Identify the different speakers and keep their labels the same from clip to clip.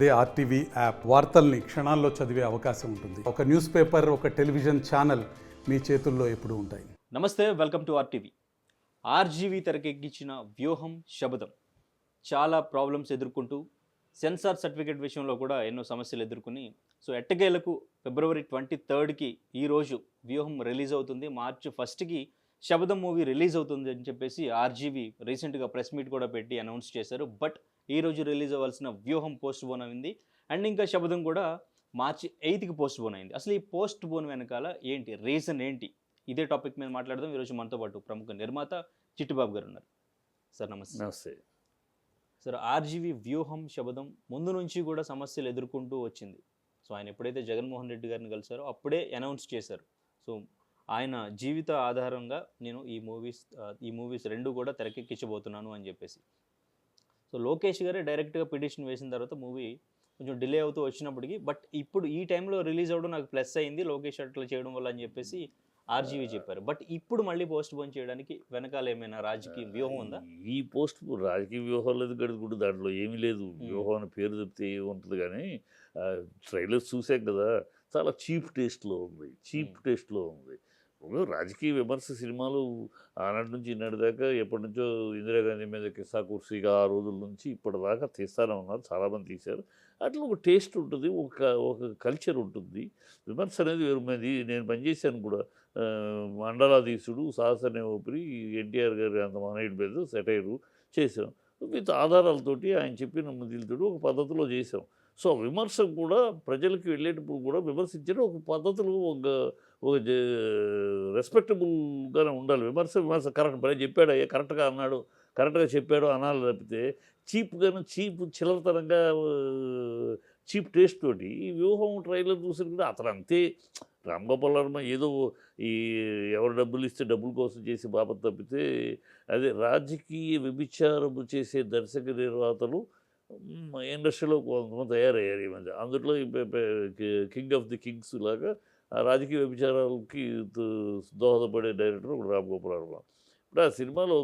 Speaker 1: అదే RTV app వార్తల్ని క్షణాల్లో చదివే అవకాశం ఉంటుంది. ఒక న్యూస్ పేపర్, ఒక టెలివిజన్ ఛానల్ మీ చేతుల్లో ఎప్పుడూ ఉంటాయి.
Speaker 2: నమస్తే, వెల్కమ్ టు ఆర్టీవీ. ఆర్జీవీ తెరకెక్కించిన వ్యూహం శబదం చాలా ప్రాబ్లమ్స్ ఎదుర్కొంటూ సెన్సార్ సర్టిఫికేట్ విషయంలో కూడా ఎన్నో సమస్యలు ఎదుర్కొని ఎట్టకేలకు ఫిబ్రవరి 23కి ఈరోజు వ్యూహం రిలీజ్ అవుతుంది. మార్చి 1కి శబదం మూవీ రిలీజ్ అవుతుంది అని చెప్పేసి ఆర్జీవీ రీసెంట్గా ప్రెస్ మీట్ కూడా పెట్టి అనౌన్స్ చేశారు. బట్ ఈరోజు రిలీజ్ అవ్వాల్సిన వ్యూహం పోస్ట్ పోన్ అయింది. అండ్ ఇంకా శబదం కూడా మార్చి 8కి పోస్ట్ పోన్ అయింది. అసలు ఈ పోస్ట్ పోన్ వెనకాల ఏంటి, రీజన్ ఏంటి? ఇదే టాపిక్ మీద మాట్లాడదాం. ఈరోజు మనతో పాటు ప్రముఖ నిర్మాత చిట్టిబాబు గారు ఉన్నారు. సార్ నమస్తే.
Speaker 3: నమస్తే
Speaker 2: సార్, ఆర్జీవీ వ్యూహం శబదం ముందు నుంచి కూడా సమస్యలు ఎదుర్కొంటూ వచ్చింది. ఆయన ఎప్పుడైతే జగన్మోహన్ రెడ్డి గారిని కలిశారో అప్పుడే అనౌన్స్ చేశారు. ఆయన జీవిత ఆధారంగా నేను ఈ మూవీస్ రెండు కూడా తెరకెక్కించబోతున్నాను అని చెప్పేసి. లోకేష్ గారే డైరెక్ట్గా పిటిషన్ వేసిన తర్వాత మూవీ కొంచెం డిలే అవుతూ వచ్చినప్పటికీ, బట్ ఇప్పుడు ఈ టైంలో రిలీజ్ అవ్వడం నాకు ప్లస్ అయింది లోకేష్ అట్లా చేయడం వల్ల అని చెప్పేసి ఆర్జీవీ చెప్పారు. బట్ ఇప్పుడు మళ్ళీ పోస్ట్ పోన్ చేయడానికి వెనకాల ఏమైనా రాజకీయ వ్యూహం ఉందా?
Speaker 3: ఈ పోస్ట్ రాజకీయ వ్యూహం లేదు గడుగుడు, దాంట్లో ఏమీ లేదు. వ్యూహం అని పేరు చెప్తే ఏముంటుంది, కానీ ట్రైలర్స్ చూసాం కదా, చాలా చీప్ టేస్ట్లో ఉంది. రాజకీయ విమర్శ సినిమాలు ఆనాటి నుంచి ఈనాటి దాకా ఎప్పటి నుంచో ఇందిరాగాంధీ మీద కిస్సా కుర్సీగా ఆ రోజుల నుంచి ఇప్పటిదాకా తీస్తూనే ఉన్నారు, చాలామంది తీశారు. అట్లా ఒక టేస్ట్ ఉంటుంది, ఒక కల్చర్ ఉంటుంది. విమర్శ అనేది వేరు. నేను పనిచేశాను కూడా, మండలాధీశుడు, సాహసనే ఊపిరి, ఎన్టీఆర్ గారి అంత మనైడ్ మీద సెటైరు చేసాం. విత్ ఆధారాలతోటి ఆయన చెప్పిన ముద్దులతోటి ఒక పద్ధతిలో చేసాం. విమర్శ కూడా ప్రజలకు వెళ్ళేటప్పుడు కూడా విమర్శించడం ఒక పద్ధతిలో ఒక రెస్పెక్టబుల్గానే ఉండాలి. విమర్శ కరెక్ట్ పని చెప్పాడు, అయ్యా కరెక్ట్గా చెప్పాడు అనాలి తప్పితే చిల్లరతనంగా చీప్ టేస్ట్ తోటి ఈ వ్యూహం ట్రైలర్ చూసిన కూడా అతను అంతే. రామ్ గోపాల్ వర్మ ఏదో ఈ ఎవరు డబ్బులు ఇస్తే డబ్బుల కోసం చేసి బాపత్ తప్పితే, అదే రాజకీయ వ్యభిచారము చేసే దర్శక నిర్మాతలు ఇండస్ట్రీలో కొంతమంది తయారయ్యారు ఈ మధ్య. అందులో కింగ్ ఆఫ్ ది కింగ్స్ లాగా ఆ రాజకీయ వ్యభిచారాలకి దోహదపడే డైరెక్టర్ ఇప్పుడు రామ్ గోపాల్ వర్మ. ఇప్పుడు ఆ సినిమాలో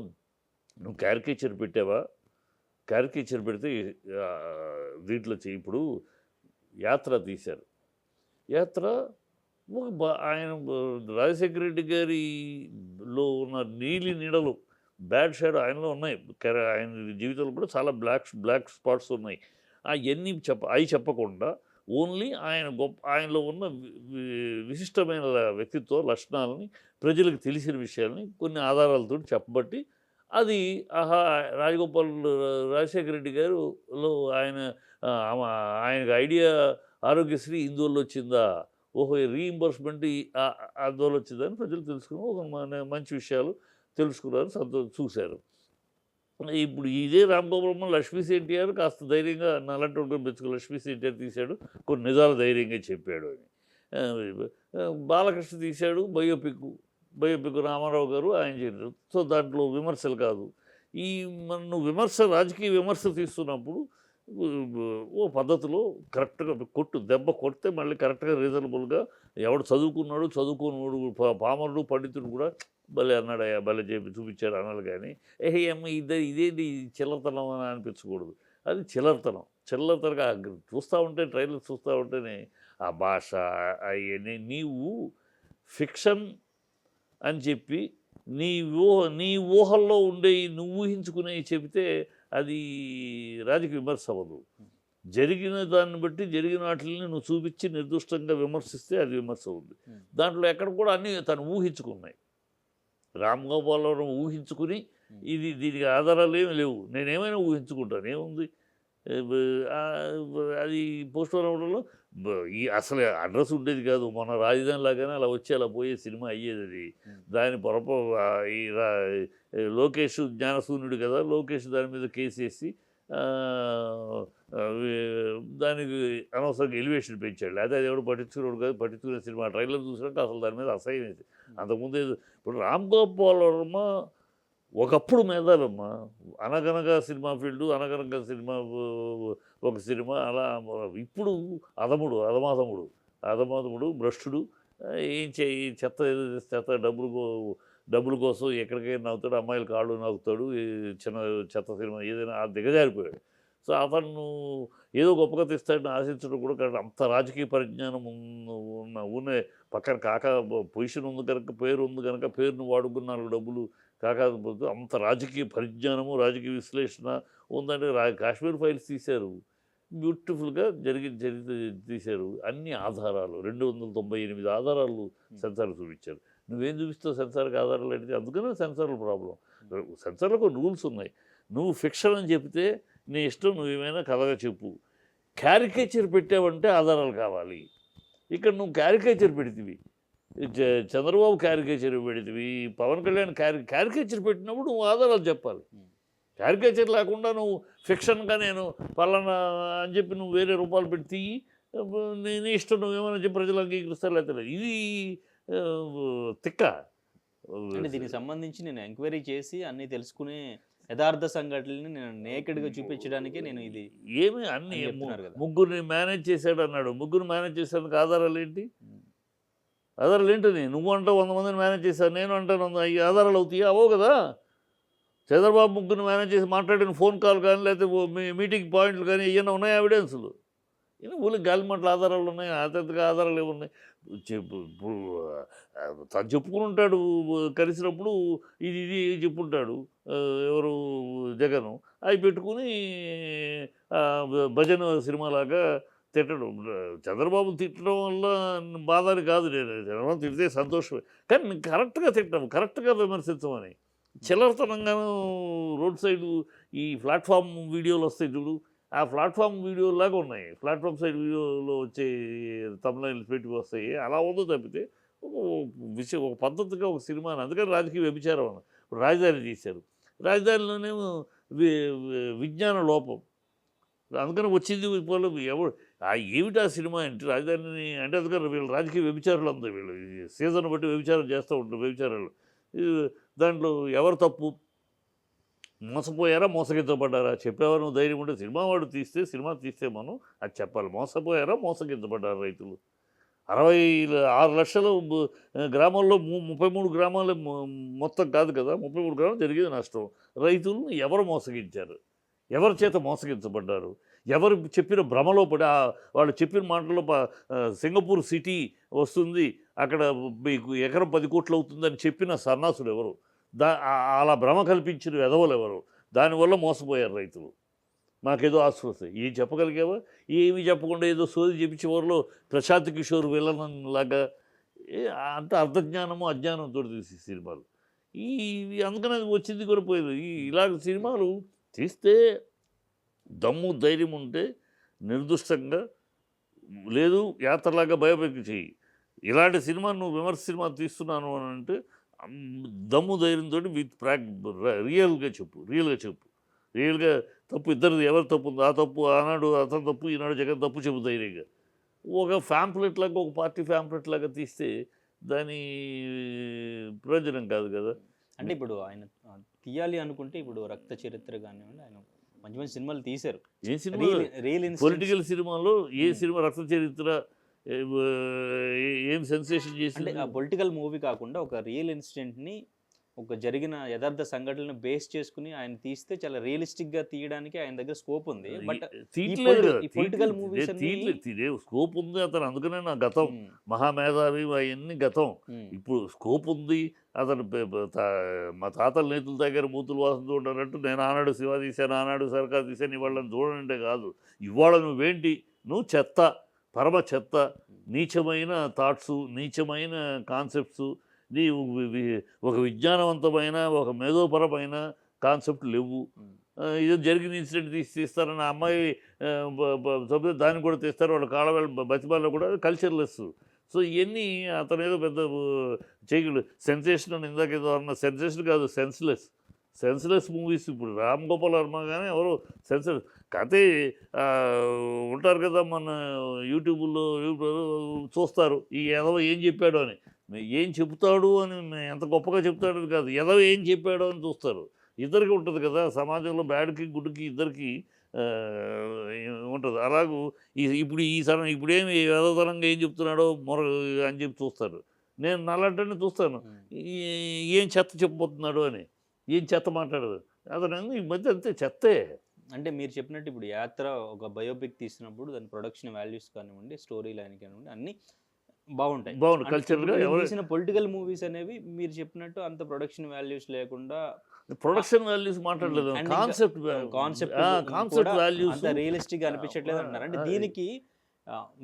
Speaker 3: నువ్వు క్యారికేచర్ పెట్టావా? క్యారికేచర్ పెడితే దీంట్లో ఇప్పుడు యాత్ర తీశారు. యాత్ర ఆయన రాజశేఖర రెడ్డి గారిలో ఉన్న నీలి నీడలు, బ్యాడ్ షేడ్ ఆయనలో ఉన్నాయి. ఆయన జీవితంలో కూడా చాలా బ్లాక్ స్పాట్స్ ఉన్నాయి. అవన్నీ అవి చెప్పకుండా ఓన్లీ ఆయనలో ఉన్న విశిష్టమైన వ్యక్తిత్వ లక్షణాలని, ప్రజలకు తెలిసిన విషయాలని కొన్ని ఆధారాలతో చెప్పబట్టి అది రాజశేఖర రెడ్డి గారులో ఆయనకు ఐడియా ఆరోగ్యశ్రీ ఇందువల్ల వచ్చిందా, ఓహో రీఇంబర్స్మెంట్ అందువల్ల వచ్చిందని ప్రజలు తెలుసుకుని ఒక మంచి విషయాలు తెలుసుకున్నారు, చూశారు. ఇప్పుడు ఇదే రామ్ గోపాల్ వర్మ లక్ష్మీస్ ఎన్టీఆర్ కాస్త ధైర్యంగా నలంటి ఉంటుంది మెచ్చుకు లక్ష్మీస్ ఎన్టీఆర్ తీశాడు, కొన్ని నిజాలు ధైర్యంగా చెప్పాడు అని. బాలకృష్ణ తీశాడు బయోపిక్ రామారావు గారు ఆయన చేశారు. దాంట్లో విమర్శలు కాదు. నువ్వు రాజకీయ విమర్శ తీస్తున్నప్పుడు ఓ పద్ధతిలో కరెక్ట్గా దెబ్బ కొడితే మళ్ళీ కరెక్ట్గా రీజనబుల్గా ఎవడు చదువుకున్నాడు పామరుడు పండితుడు కూడా భలే అన్నాడయ్యా, భలే చూపించాడు అనాలి. కానీ ఇదేంటి చిల్లరతనం అని అనిపించకూడదు. అది చిల్లరతనంగా చూస్తూ ఉంటే, ట్రైలర్ చూస్తూ ఉంటేనే ఆ భాష అవన్నీ నీవు ఫిక్షన్ అని చెప్పి నీ ఊహల్లో ఉండే నువ్వు ఊహించుకునేవి చెబితే అది రాజకీయ విమర్శ అవ్వదు. జరిగిన దాన్ని బట్టి జరిగిన వాటిని నువ్వు చూపించి నిర్దిష్టంగా విమర్శిస్తే అది విమర్శ అవుతుంది. దాంట్లో ఎక్కడ కూడా అన్నీ తను ఊహించుకున్నాయి. రామ్ గోపాల్ వర్మ ఊహించుకుని దీనికి ఆధారాలు ఏమి లేవు, నేనేమైనా ఊహించుకుంటాను, ఏముంది అది పోస్ట్ పోన్ అవ్వడంలో అసలు అడ్రస్ ఉండేది కాదు. మన రాజధాని లాగానే అలా వచ్చి అలా పోయే సినిమా అయ్యేది. అది దాని ఈ లోకేష్ జ్ఞానశూన్యుడు కదా, లోకేష్ దాని మీద కేసు వేసి దానికి అనవసరంగా ఎలివేషన్ పెంచాడు. అదే అది ఎవడు పట్టించుకున్నాడు కాదు, పట్టించుకునే సినిమా ట్రైలర్ చూసినట్టు అసలు దాని మీద అసహ్యం. అంతకుముందు ఇప్పుడు రామ్ గోపాల్ వర్మ ఒకప్పుడు మేధావమ్మ, అనగనగా సినిమా ఫీల్డు, అనగనగా ఒక సినిమా అలా. ఇప్పుడు అధమాధముడు భ్రష్టుడు, ఏం చెత్త డబ్బుల కోసం ఎక్కడికైనా నవ్వుతాడు, అమ్మాయిలు కాళ్ళు నవ్వుతాడు, చిన్న చెత్త సినిమా ఏదైనా దిగజారిపోయాడు. సో అతను ఏదో గొప్పగా తెస్తాడని ఆశించడం కూడా కాదు. అంత రాజకీయ పరిజ్ఞానం ఉన్న పక్కన కాకా పొజిషన్ ఉంది కనుక, పేరు ఉంది కనుక పేరును వాడుకున్నారు డబ్బులు కాకపోతే అంత రాజకీయ పరిజ్ఞానము, రాజకీయ విశ్లేషణ ఉందంటే కాశ్మీర్ ఫైల్స్ తీశారు. బ్యూటిఫుల్గా చరిత్ర తీశారు. అన్ని ఆధారాలు 298 ఆధారాలు సెన్సార్ చూపించారు. నువ్వేం చూపిస్తావు సెన్సార్కి ఆధారాలు అంటే? అందుకనే సెన్సార్ల ప్రాబ్లం. సెన్సార్లో కొన్ని రూల్స్ ఉన్నాయి. నువ్వు ఫిక్షన్ అని చెప్తే నీ ఇష్టం, నువ్వేమైనా కథగా చెప్పు. క్యారికేచర్ పెట్టావంటే ఆధారాలు కావాలి. ఇక్కడ నువ్వు క్యారికేచర్ పెడితివి, చంద్రబాబు క్యారికేచర్ పెడితివి, పవన్ కళ్యాణ్ క్యారికేచర్ పెట్టినప్పుడు నువ్వు ఆధారాలు చెప్పాలి. క్యారికేచర్ లేకుండా నువ్వు ఫిక్షన్గా నేను పలానా అని చెప్పి నువ్వు వేరే రూపాయలు పెట్టి తీయి, నీ ఇష్టం, నువ్వేమైనా చెప్పి ప్రజలు అంగీకరిస్తారు లేకపోతే ఇది తిక్క.
Speaker 2: అంటే దీనికి సంబంధించి నేను ఎంక్వైరీ చేసి అన్నీ తెలుసుకునే యథార్థ సంఘటనని నేను నేకెడ్గా చూపించడానికే నేను ఇది
Speaker 3: ఏమి అన్ని ముగ్గురిని మేనేజ్ చేశాడు అన్నాడు. ముగ్గురు మేనేజ్ చేసేందుకు ఆధారాలు ఏంటి? ఆధారాలు ఏంటని? నువ్వు అంటావు 100 మందిని మేనేజ్ చేశాను, నేను అంటాను ఈ ఆధారాలు అవుతాయా? అవో కదా. చంద్రబాబు ముగ్గురిని మేనేజ్ చేసి మాట్లాడిన ఫోన్ కాల్ కానీ లేకపోతే మీటింగ్ పాయింట్లు కానీ ఏమైనా ఉన్నాయా ఎవిడెన్సులు? ఊళ్ళకి గాలిమంటల ఆధారాలు ఉన్నాయి, అత్యంతగా ఆధారాలు ఏమున్నాయి? తను చెప్పుకుని ఉంటాడు కలిసినప్పుడు, ఇది చెప్పుంటాడు ఎవరు జగను. అవి పెట్టుకుని భజన సినిమాలాగా తిట్టడం. చంద్రబాబు తిట్టడం వల్ల బాధ అని కాదు, నేను చంద్రబాబు తిడితే సంతోషమే, కానీ కరెక్ట్గా తిట్టడం, కరెక్ట్గా విమర్శించమని. చిల్లరతనంగాను రోడ్ సైడ్ ఈ ప్లాట్ఫామ్ వీడియోలు వస్తాయి చూడు, ఆ ప్లాట్ఫామ్ వీడియోలాగా ఉన్నాయి. ప్లాట్ఫామ్ సైడ్ వీడియోలో వచ్చే తమిళ పెట్టి వస్తాయి, అలా ఉందో తప్పితే ఒక పద్ధతిగా ఒక సినిమాని. అందుకని రాజకీయ వ్యభిచారం అన్న. ఇప్పుడు రాజధాని తీశారు, రాజధానిలోనేమో విజ్ఞాన లోపం. అందుకని వచ్చింది వాళ్ళు ఎవరు ఏమిటి ఆ సినిమా అంటే రాజధానిని అంటే, అందుకని వీళ్ళు రాజకీయ వ్యభిచారులు అందరూ. వీళ్ళు సీజన్ బట్టి వ్యభిచారం చేస్తూ ఉంటారు. వ్యభిచారాలు దాంట్లో ఎవరు తప్పు? మోసపోయారా, మోసగించబడ్డారా? చెప్పేవారు నువ్వు ధైర్యం ఉంటే సినిమా వాడు సినిమా తీస్తే మనం అది చెప్పాలి. మోసపోయారా, మోసగించబడ్డారు రైతులు? 66 లక్షల గ్రామాల్లో 33 గ్రామాలు మొత్తం కాదు కదా, 33 గ్రామాలు జరిగేది నష్టం. రైతులను ఎవరు మోసగించారు? ఎవరి చేత మోసగించబడ్డారు? ఎవరు చెప్పిన భ్రమలో పడి వాళ్ళు చెప్పిన మాటల్లో సింగపూర్ సిటీ వస్తుంది, అక్కడ మీకు ఎకరం 10 కోట్లు అవుతుందని చెప్పిన సన్నాసులు ఎవరు? అలా భ్రమ కల్పించిన వెధవలు ఎవరు? దానివల్ల మోసపోయారు రైతులు. మాకేదో ఆస్తులు వస్తాయి, ఏం చెప్పగలిగావా? ఏమి చెప్పకుండా ఏదో సోది చెప్పి చివరిలో ప్రశాంత్ కిషోర్ విలన్ లాగా అంత అర్ధజ్ఞానము అజ్ఞానంతో తీసి సినిమాలు అందుకని వచ్చింది కూడా పోయేది. ఇలాంటి సినిమాలు తీస్తే దమ్ము ధైర్యం ఉంటే నిర్దుష్టంగా, లేదు యాత్రలాగా బయోపిక్ చెయ్యి. ఇలాంటి సినిమా నువ్వు విమర్శ సినిమా తీస్తున్నాను అని అంటే దమ్ము ధైర్యంతో విత్ రియల్గా చెప్పు. రియల్గా తప్పు ఇద్దరిది ఎవరు తప్పు ఉంది, ఆ తప్పు ఆనాడు అతను తప్పు, ఈనాడు జగన్ తప్పు చెప్పు ధైర్యంగా. ఒక ఫ్యాంప్లెట్ లాగా, ఒక పార్టీ ఫ్యాంప్లెట్ లాగా తీస్తే దాని ప్రయోజనం కాదు కదా.
Speaker 2: అంటే ఇప్పుడు ఆయన తీయాలి అనుకుంటే ఇప్పుడు రక్త చరిత్ర కానివ్వండి, ఆయన మంచి మంచి సినిమాలు తీశారు.
Speaker 3: ఏ సినిమా? పొలిటికల్ సినిమాలో ఏ సినిమా రక్త చరిత్ర ఏం సెన్సేషన్ చేసి?
Speaker 2: అంటే ఆ పొలిటికల్ మూవీ కాకుండా ఒక రియల్ ఇన్సిడెంట్ని, ఒక జరిగిన యథార్థ సంఘటనలను బేస్ చేసుకుని ఆయన తీస్తే చాలా రియలిస్టిక్గా తీయడానికి ఆయన దగ్గర స్కోప్ ఉంది. బట్ పొలిటికల్ మూవీస్
Speaker 3: స్కోప్ ఉంది అతను. అందుకనే నా గతం మహామేధావి అవన్నీ గతం. ఇప్పుడు స్కోప్ ఉంది అతను. మా తాతల నేతుల దగ్గర మూతులు వాసన చూడాలంటూ నేను ఆనాడు శివ తీశాను, ఆనాడు సర్కార్ తీశాను, ఇవాళని చూడాలంటే కాదు. ఇవాళ నువ్వేంటి? నువ్వు చెత్త, పరమ చెత్త, నీచమైన థాట్సు, నీచమైన కాన్సెప్ట్స్, నీ ఒక విజ్ఞానవంతమైన ఒక మేధోపరమైన కాన్సెప్ట్ లేవు. ఇది జరిగిన ఇన్సిడెంట్ తీస్తారని ఆ అమ్మాయి దాన్ని కూడా తీస్తారు, వాళ్ళ కాళ్ళ బతిబాల్లో కూడా కల్చర్లెస్. సో ఇవన్నీ అతను ఏదో పెద్ద చేయగలడు. సెన్సేషన్ అని ఇందాక ఏదో అన్న, సెన్సేషన్ కాదు, సెన్స్లెస్ మూవీస్. ఇప్పుడు రామ్ గోపాల్ వర్మ కానీ ఎవరు సెన్సెస్ కథే ఉంటారు కదా, మన యూట్యూబ్లో చూస్తారు ఈ ఎదవ ఏం చెప్పాడు అని. ఏం చెప్తాడు అని ఎంత గొప్పగా చెప్తాడు కాదు, ఎదవ ఏం చెప్పాడు అని చూస్తారు. ఇద్దరికి ఉంటుంది కదా సమాజంలో, బ్యాడ్కి గుడ్కి ఇద్దరికి ఉంటుంది. అలాగూ ఇప్పుడేమి ఎదవతనంగా ఏం చెప్తున్నాడో అని చెప్పి చూస్తారు. నేను నల్లంటేనే చూస్తాను ఏం చెత్త చెప్పబోతున్నాడు అని, ఏం చెత్త మాట్లాడదు అతను. ఈ మధ్య అంతే చెత్తే.
Speaker 2: అంటే మీరు చెప్పినట్టు ఇప్పుడు యాత్ర ఒక బయోపిక్ తీసినప్పుడు దాని ప్రొడక్షన్ వాల్యూస్ కానివ్వండి, స్టోరీ లైన్ కానివ్వండి అన్నీ బాగుంటాయి.
Speaker 3: బాగుంది
Speaker 2: అంటే
Speaker 3: కల్చర్గా
Speaker 2: ఇప్పుడు
Speaker 3: ఎవరు
Speaker 2: తీసిన పొలిటికల్ మూవీస్ అనేవి మీరు చెప్పినట్టు అంత ప్రొడక్షన్ వాల్యూస్ లేకుండా
Speaker 3: ప్రొడక్షన్ వాల్యూస్ మాట్లాడలేదు,
Speaker 2: and ఇంకా
Speaker 3: కాన్సెప్ట్
Speaker 2: కాన్సెప్ట్
Speaker 3: కాన్సెప్ట్ వాల్యూస్
Speaker 2: అంత రియలిస్టిక్ గా అనిపించట్లేదు అంటున్నారు. అంటే దీనికి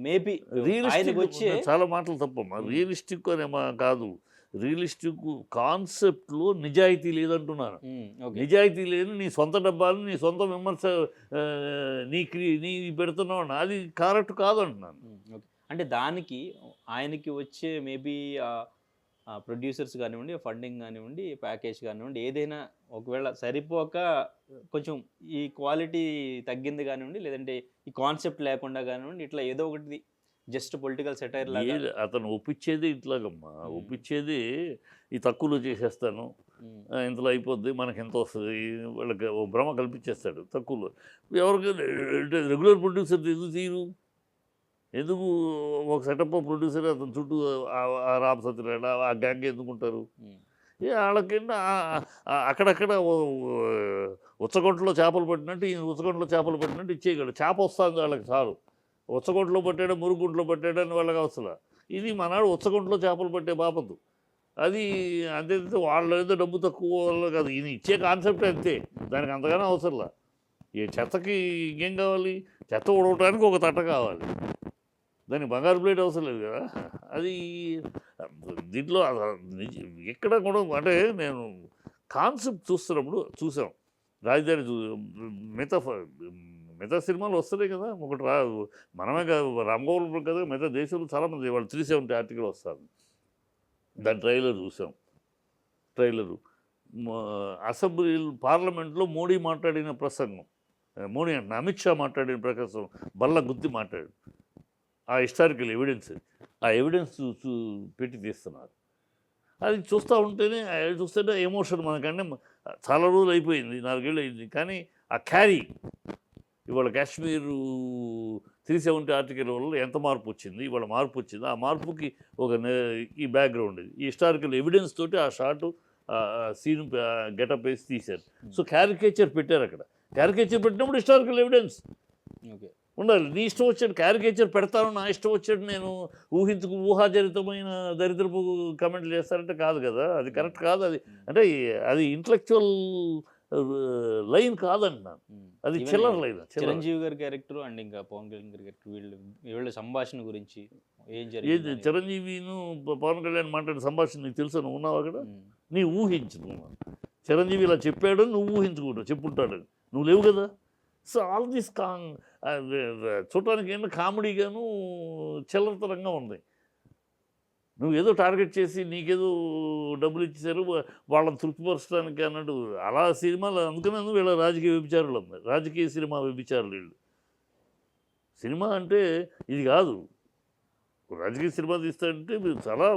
Speaker 2: మేబీ ఆయనకు
Speaker 3: రియలిస్టిక్
Speaker 2: వచ్చే
Speaker 3: చాలా మాటలు తప్పమ్మా. రియలిస్టిక్ అనేమా కాదు, రియలిస్టిక్ కాన్సెప్ట్లో నిజాయితీ లేదంటున్నాను.
Speaker 2: ఓకే
Speaker 3: నిజాయితీ లేని నీ సొంత డబ్బాలు నీ సొంత విమర్శ ఆ, నీ పెడుతున్నావు అది కరెక్ట్ కాదు అంటున్నాను.
Speaker 2: ఓకే అంటే దానికి ఆయనకి వచ్చే మేబీ ప్రొడ్యూసర్స్ కానివ్వండి, ఫండింగ్ కానివ్వండి, ప్యాకేజ్ కానివ్వండి, ఏదైనా ఒకవేళ సరిపోక కొంచెం ఈ క్వాలిటీ తగ్గింది కానివ్వండి, లేదంటే ఈ కాన్సెప్ట్ లేకుండా కానివ్వండి, ఇట్లా ఏదో ఒకటి జస్ట్ పొలిటికల్ సెటైర్ లాగా
Speaker 3: అతను ఒప్పించేది ఇట్లాగమ్మా, ఒప్పించేది ఈ తక్కువలో చేసేస్తాను, ఇంతలో అయిపోద్ది, మనకి ఎంత వస్తుంది, వాళ్ళకి ఓ భ్రమ కల్పించేస్తాడు తక్కువలో. ఎవరికి రెగ్యులర్ ప్రొడ్యూసర్ ఎందుకు తీరు, ఎందుకు ఒక సెటప్ ప్రొడ్యూసర్ అతను చుట్టూ ఆ రామ్ సత్యనారాయణ ఆ గ్యాంగ్ ఎందుకుంటారు? వాళ్ళకింద అక్కడక్కడ ఉచ్చగొంటలో చేపలు పట్టినట్టు ఈ ఉచ్చగొంటలో చేపలు పట్టినట్టు ఇచ్చేయగలడు. చేప వస్తుంది వాళ్ళకి చాలు, ఉచ్చగొంటలో పట్టాడు మురుగుంట్లో పట్టాడని వాళ్ళకి అవసరం. ఇది మనాడు ఉచ్చగొంటలో చేపలు పట్టే బాపతు. అది అంతే, వాళ్ళు ఏదో డబ్బు తక్కువ వల్ల కాదు, ఇది ఇచ్చే కాన్సెప్ట్ అంతే, దానికి అంతగానో అవసరంలా. ఈ చెత్తకి ఇంకేం కావాలి, చెత్త ఉడవటానికి ఒక తట్ట కావాలి, దానికి బంగారు ప్లేట్ అవసరం లేదు కదా. అది దీంట్లో ఎక్కడ కూడా అంటే నేను కాన్సెప్ట్ చూస్తున్నప్పుడు చూసాం, రాజధాని మిగతా సినిమాలు వస్తున్నాయి కదా, ఒకటి మనమే కాదు, రామ్గోపాల్ కదా, మిగతా దేశంలో చాలామంది వాళ్ళు 370 ఆర్టికల్ వస్తారు. దాని ట్రైలర్ చూసాం. ట్రైలరు అసెంబ్లీ పార్లమెంట్లో మోడీ మాట్లాడిన ప్రసంగం, మోడీ అంటే అమిత్ షా మాట్లాడిన ప్రకాశం బల్ల గుద్ది మాట్లాడాడు. ఆ హిస్టారికల్ ఎవిడెన్స్, ఆ ఎవిడెన్స్ పెట్టి తీస్తున్నారు. అది చూస్తుంటే ఎమోషన్ మనకంటే చాలా రోజులు అయిపోయింది, 4 ఏళ్ళు అయింది, కానీ ఆ క్యారీ ఇవాళ కాశ్మీరు 370 ఆర్టికల్ వల్ల ఎంత మార్పు వచ్చింది, ఇవాళ మార్పు వచ్చింది. ఆ మార్పుకి ఈ బ్యాక్గ్రౌండ్ ఇది, ఈ హిస్టారికల్ ఎవిడెన్స్ తోటి ఆ షాటు సీన్ గెటప్ వేసి తీశారు. సో క్యారికేచర్ పెట్టారు అక్కడ. క్యారికేచర్ పెట్టినప్పుడు హిస్టారికల్ ఎవిడెన్స్
Speaker 2: ఓకే
Speaker 3: ఉండాలి. నీ ఇష్టం వచ్చాడు క్యారికేచర్ పెడతాను, నా ఇష్టం వచ్చాడు నేను ఊహాజనితమైన దరిద్రపు కమెంట్లు చేస్తారంటే కాదు కదా, అది కరెక్ట్ కాదు. అది అంటే అది ఇంటలెక్చువల్ లైన్ కాదంటున్నాను, అది చిల్లర లైన్.
Speaker 2: చిరంజీవి గారి క్యారెక్టర్ అండ్ ఇంకా పవన్ కళ్యాణ్ గారి క్యారెక్టర్ వీళ్ళ సంభాషణ గురించి ఏం జరిగింది?
Speaker 3: చిరంజీవిను పవన్ కళ్యాణ్ మాట్లాడిన సంభాషణ నీకు తెలుసా? నువ్వు ఉన్నావు అక్కడ, నీ ఊహించుకున్నావు. చిరంజీవి ఇలా చెప్పాడు నువ్వు ఊహించుకుంటావు, చెప్పుంటాడు, నువ్వు లేవు కదా. సో ఆల్ దిస్ చూడటానికి ఏంటో కామెడీగాను చిల్లరతరంగా ఉంది. నువ్వు ఏదో టార్గెట్ చేసి నీకేదో డబ్బులు ఇచ్చేసారు వాళ్ళని తృప్తిపరచడానికి అన్నట్టు అలా సినిమాలు. అందుకనే వీళ్ళ రాజకీయ వ్యభిచారులు ఉన్నారు, రాజకీయ సినిమా వ్యభిచారులు వీళ్ళు. సినిమా అంటే ఇది కాదు, రాజకీయ సినిమా తీస్తారంటే మీరు చాలా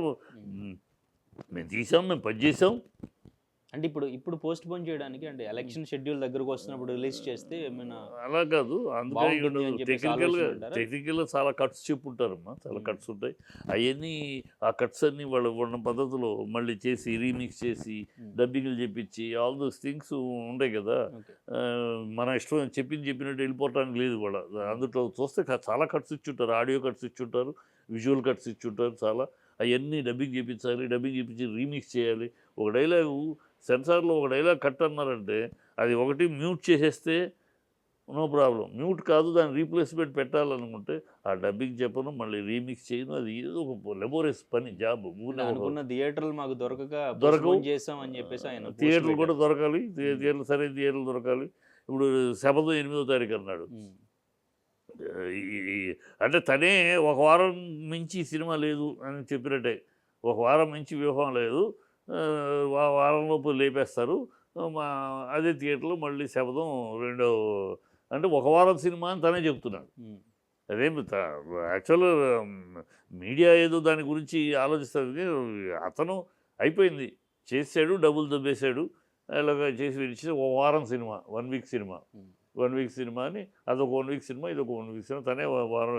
Speaker 3: మేము తీసాం, మేము పనిచేసాం.
Speaker 2: అంటే ఇప్పుడు పోస్ట్ పోన్ చేయడానికి అంటే ఎలక్షన్ షెడ్యూల్ దగ్గరకు వస్తున్నప్పుడు రిలీజ్ చేస్తే ఏమైనా
Speaker 3: అలా కాదు, అందుకే టెక్నికల్గా చాలా కట్స్ చెప్పుంటారమ్మా, చాలా కట్స్ ఉంటాయి. అవన్నీ ఆ కట్స్ అన్నీ వాళ్ళు ఉన్న పద్ధతిలో మళ్ళీ చేసి రీమిక్స్ చేసి డబ్బింగ్లు చెప్పించి ఆల్ దోస్ థింగ్స్ ఉంటాయి కదా. మన ఇష్టం చెప్పినట్టు వెళ్ళిపోవటానికి లేదు. వాళ్ళ అందులో చూస్తే చాలా కట్స్ ఇచ్చుంటారు, ఆడియో కట్స్ ఇచ్చుంటారు, విజువల్ కట్స్ ఇచ్చుంటారు చాలా. అవన్నీ డబ్బింగ్ చేయించాలి, డబ్బింగ్ చేయించి రీమిక్స్ చేయాలి. ఒక డైలాగు సెన్సార్లో ఒక డైలాగ్ కట్ అన్నారంటే అది ఒకటి మ్యూట్ చేసేస్తే నో ప్రాబ్లం, మ్యూట్ కాదు దాని రీప్లేస్మెంట్ పెట్టాలనుకుంటే ఆ డబ్బింగ్ చెప్పను, మళ్ళీ రీమిక్స్ చేయను. అది ఏదో ఒక లెబోరియస్ పని, జాబ్.
Speaker 2: అనుకున్న థియేటర్లు మాకు
Speaker 3: దొరకవు
Speaker 2: చేసాం అని చెప్పేసి ఆయన
Speaker 3: థియేటర్లు కూడా దొరకాలి, థియేటర్లు సరైన థియేటర్లు దొరకాలి. ఇప్పుడు శబదం 8వ తారీఖు అన్నాడు, అంటే తనే ఒక వారం మించి సినిమా లేదు అని చెప్పినట్టే. ఒక వారం మించి వ్యూహం లేదు, వారంలోపు లేపేస్తారు. అదే థియేటర్లో మళ్ళీ శబదం అంటే ఒక వారం సినిమా అని తనే చెప్తున్నాడు. అదేం యాక్చువల్ మీడియా ఏదో దాని గురించి ఆలోచిస్తుంది. అతను అయిపోయింది, చేసాడు, డబ్బులు దొబ్బేశాడు, అలాగా చేసి విడిచి ఒక వారం cinema, 1 week cinema, 1 week cinema అని అదొక 1 వీక్ సినిమా, ఇదొక 1 వీక్ సినిమా. తనే వారం.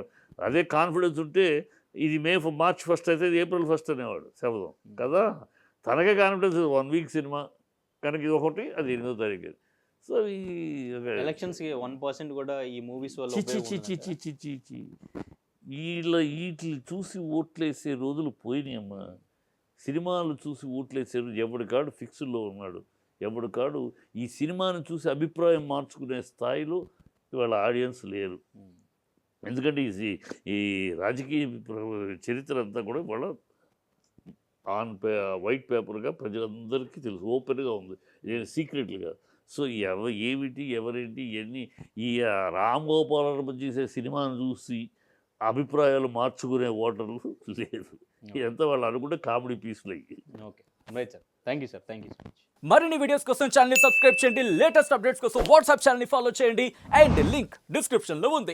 Speaker 3: అదే కాన్ఫిడెన్స్ ఉంటే ఇది మార్చ్ 1 అయితే ఇది April 1 అనేవాడు శబదం కదా. తనకే కాన్ఫిడెన్స్ 1 వీక్ సినిమా కనుక ఇది ఒకటి, అది 8వ తారీఖు. సో ఈ
Speaker 2: ఎలక్షన్స్ కి 1% కూడా ఈ మూవీస్ వల్ల
Speaker 3: చిచి
Speaker 2: ఉపయోగం
Speaker 3: చిచి
Speaker 2: ఉండదా?
Speaker 3: చిచి చిచి వీటిని చూసి ఓట్లేసే రోజులు పోయినాయమ్మా. సినిమాలు చూసి ఓట్లేసే రోజు ఎవడికాడు ఫిక్స్డ్లో ఉన్నాడు. ఎవడికాడు ఈ సినిమాను చూసి అభిప్రాయం మార్చుకునే స్థాయిలో ఇవాళ ఆడియన్స్ లేరు. ఎందుకంటే ఈ రాజకీయ చరిత్ర అంతా కూడా ఇవాళ వైట్ పేపర్గా ప్రజలందరికీ తెలుసు, ఓపెన్గా ఉంది, సీక్రెట్లుగా. సో ఏమిటి ఎవరేంటి ఇవన్నీ ఈ రామ్ గోపాల్ వర్మ చేసే సినిమాను చూసి అభిప్రాయాలు మార్చుకునే ఓటర్లు లేదు. ఇదంతా వాళ్ళు అనుకుంటే కామెడీ పీసులు అయ్యి.
Speaker 2: Okay right sir, thank you sir, thank you so much.
Speaker 4: మరిన్ని వీడియోస్ కోసం ఛానల్ ని సబ్స్క్రైబ్ చేయండి, లేటెస్ట్ అప్డేట్స్ కోసం వాట్సాప్ ఛానల్ ని ఫాలో చేయండి అండ్ లింక్ డిస్క్రిప్షన్ లో ఉంది.